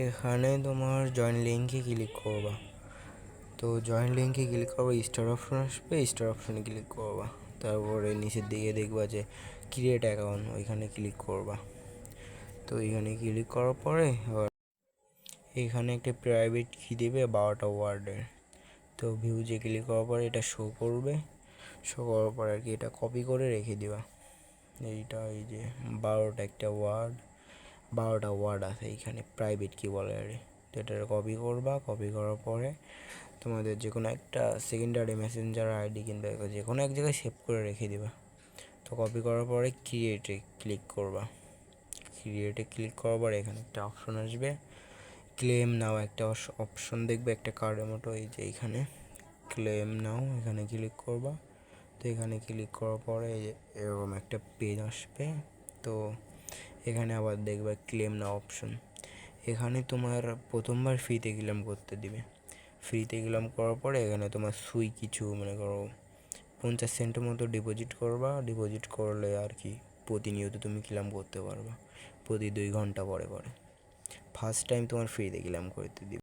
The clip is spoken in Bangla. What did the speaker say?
এখানে তোমার জয়েন লিঙ্কে ক্লিক করবা। তো জয়েন লিঙ্কে ক্লিক করবা, স্টার অপশন আসবে, স্টার অপশনে ক্লিক করবা। তারপরে নিচের দিকে দেখবা যে ক্রিয়েট অ্যাকাউন্ট, ওইখানে ক্লিক করবা। তো এইখানে ক্লিক করার পরে এখানে একটা প্রাইভেট কি দেবে 12টা ওয়ার্ডের। তো ভিউজে ক্লিক করার পরে এটা শো করবে। শো করার পরে আর কি এটা কপি করে রেখে দিবা। এইটা এই যে 12টা ওয়ার্ড আছে এইখানে, প্রাইভেট কি বলে আর। তো এটা কপি করবা। কপি করার পরে তোমাদের যে কোনো একটা সেকেন্ডারি মেসেঞ্জার আইডি কিংবা যে কোনো এক জায়গায় সেভ করে রেখে দিবা। তো কপি করার পরে ক্রিয়েটে ক্লিক করবা। ক্রিয়েটে ক্লিক করার পরে এখানে একটা অপশন আসবে, ক্লেম নাও একটা অপশন দেখবে, একটা কার্ডের মতো, এই যে এইখানে ক্লেম নাও, এখানে ক্লিক করবা। তো এখানে ক্লিক করার পরে এরকম একটা পেজ আসবে। তো এখানে আবার দেখবে ক্লেম নাও অপশন। এখানে তোমার প্রথমবার ফ্রিতে ক্লেম করতে দিবে। ফ্রিতে ক্লেম করার পরে এখানে তোমার কিছু মনে করো 50 সেন্টের মতো ডিপোজিট করবা। ডিপোজিট করলে আর কি প্রতিনিয়ত তুমি ক্লেম করতে পারবা, প্রতি 2 ঘন্টা পরে পরে। ফার্স্ট টাইম তোমার ফ্রিতে ক্লেম করতে দিবে।